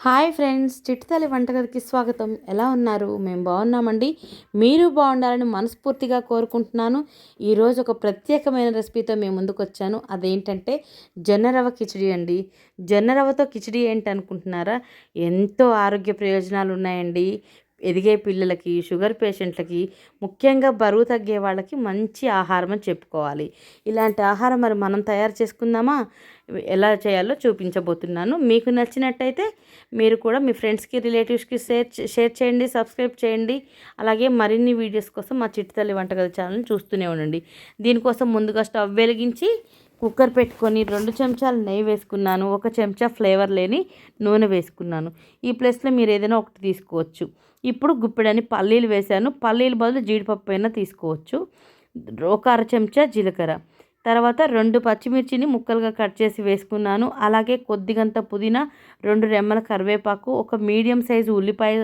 Hi friends, చిట్టితల్లి వంటగదికి స్వాగతం. ఎలా ఉన్నారు? మేము బాగున్నామండి. మీరు బాగుండాలని మనస్ఫూర్తిగా కోరుకుంటున్నాను. ఈరోజు ఒక ప్రత్యేకమైన రెసిపీతో మేము ముందుకు వచ్చాను. అదేంటంటే జొన్న రవ్వ కిచిడి అండి. జొన్న రవ్వతో కిచిడి ఏంటనుకుంటున్నారా? ఎంతో ఆరోగ్య ప్రయోజనాలు ఉన్నాయండి. ఎదిగే పిల్లలకి, షుగర్ పేషెంట్లకి, ముఖ్యంగా బరువు తగ్గే వాళ్ళకి మంచి ఆహారం అని చెప్పుకోవాలి. ఇలాంటి ఆహారం మరి మనం తయారు చేసుకుందామా? ఎలా చేయాలో చూపించబోతున్నాను. మీకు నచ్చినట్టయితే మీరు కూడా మీ ఫ్రెండ్స్కి, రిలేటివ్స్కి షేర్ చేయండి, సబ్స్క్రైబ్ చేయండి. అలాగే మరిన్ని వీడియోస్ కోసం మా చిట్టితల్లి వంటగది ఛానల్ని చూస్తూనే ఉండండి. దీనికోసం ముందుగా స్టవ్ వెలిగించి కుక్కర్ పెట్టుకొని 2 చెంచాలు నెయ్యి వేసుకున్నాను. 1 చెంచా ఫ్లేవర్ లేని నూనె వేసుకున్నాను. ఈ ప్లేస్లో మీరు ఏదైనా ఒకటి తీసుకోవచ్చు. ఇప్పుడు గుప్పెడని పల్లీలు వేశాను. పల్లీల బదులు జీడిపప్పు అయినా తీసుకోవచ్చు. 1 అర చెంచా జీలకర్ర, తర్వాత 2 పచ్చిమిర్చిని ముక్కలుగా కట్ చేసి వేసుకున్నాను. అలాగే కొద్దిగంత పుదీనా, 2 రెమ్మల కరివేపాకు, 1 మీడియం సైజు ఉల్లిపాయ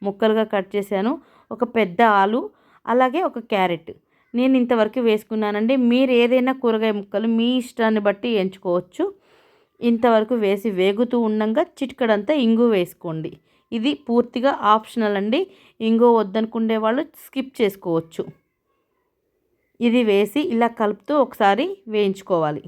ముక్కలుగా కట్ చేశాను, 1 పెద్ద ఆలు, అలాగే 1 క్యారెట్ నేను ఇంతవరకు వేసుకున్నానండి. మీరు ఏదైనా కూరగాయ ముక్కలు మీ ఇష్టాన్ని బట్టి ఎంచుకోవచ్చు. ఇంతవరకు వేసి వేగుతూ ఉండగా చిటికెడంతా ఇంగు వేసుకోండి. ఇది పూర్తిగా ఆప్షనల్ అండి. ఇంగు వద్దనుకునే వాళ్ళు స్కిప్ చేసుకోవచ్చు. ఇది వేసి ఇలా కలుపుతూ ఒకసారి వేయించుకోవాలి.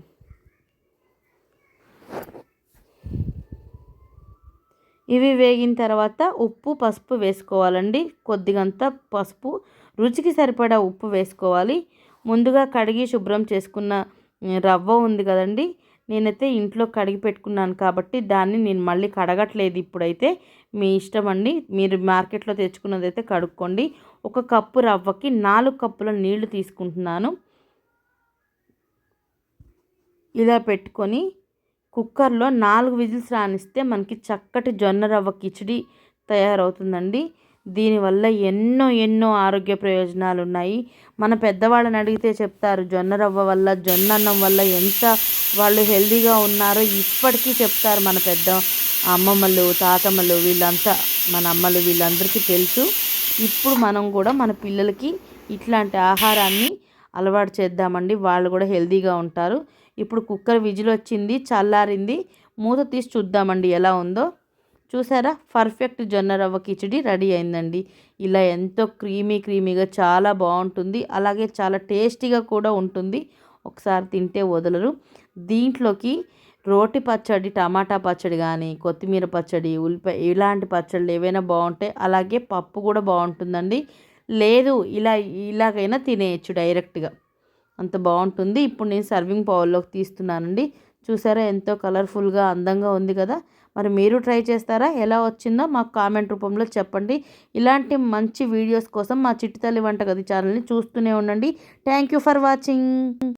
ఇవి వేగిన తర్వాత ఉప్పు, పసుపు వేసుకోవాలండి. కొద్దిగంత పసుపు, రుచికి సరిపడా ఉప్పు వేసుకోవాలి. ముందుగా కడిగి శుభ్రం చేసుకున్న రవ్వ ఉంది కదండి, నేనైతే ఇంట్లో కడిగి పెట్టుకున్నాను కాబట్టి దాన్ని నేను మళ్ళీ కడగట్లేదు. ఇప్పుడైతే మీ ఇష్టం అండి. మీరు మార్కెట్లో తెచ్చుకున్నదైతే కడుక్కోండి. 1 కప్పు రవ్వకి 4 కప్పుల నీళ్లు తీసుకుంటున్నాను. ఇలా పెట్టుకొని కుక్కర్లో 4 విజిల్స్ రానిస్తే మనకి చక్కటి జొన్న రవ్వ కిచిడి తయారవుతుందండి. దీనివల్ల ఎన్నో ఆరోగ్య ప్రయోజనాలు ఉన్నాయి. మన పెద్దవాళ్ళని అడిగితే చెప్తారు జొన్న రవ్వ వల్ల, జొన్న అన్నం వల్ల ఎంత వాళ్ళు హెల్తీగా ఉన్నారో ఇప్పటికీ చెప్తారు. మన పెద్ద అమ్మమ్మలు, తాతమ్మలు, వీళ్ళంతా మన అమ్మలు, వీళ్ళందరికీ తెలుసు. ఇప్పుడు మనం కూడా మన పిల్లలకి ఇట్లాంటి ఆహారాన్ని అలవాటు చేద్దామండి. వాళ్ళు కూడా హెల్తీగా ఉంటారు. ఇప్పుడు కుక్కర్ విజిల్ వచ్చింది, చల్లారింది. మూత తీసి చూద్దామండి ఎలా ఉందో. చూసారా, పర్ఫెక్ట్ జొన్న రవ్వ కిచిడి రెడీ అయిందండి. ఇలా ఎంతో క్రీమీగా చాలా బాగుంటుంది. అలాగే చాలా టేస్టీగా కూడా ఉంటుంది. ఒకసారి తింటే వదలరు. దీంట్లోకి రోటి పచ్చడి, టమాటా పచ్చడి కానీ, కొత్తిమీర పచ్చడి, ఉల్లిపాయ, ఇలాంటి పచ్చళ్ళు ఏవైనా బాగుంటాయి. అలాగే పప్పు కూడా బాగుంటుందండి. లేదు ఇలాగైనా తినేయచ్చు డైరెక్ట్గా, అంత బాగుంటుంది. ఇప్పుడు నేను సర్వింగ్ బౌల్లోకి తీస్తున్నానండి. చూసారా, ఎంతో కలర్ఫుల్గా అందంగా ఉంది కదా. మరి మీరు ట్రై చేస్తారా? ఎలా వచ్చిందో మాకు కామెంట్ రూపంలో చెప్పండి. ఇలాంటి మంచి వీడియోస్ కోసం మా చిట్టితల్లి వంటగది ఛానల్ని చూస్తూనే ఉండండి. Thank you for watching.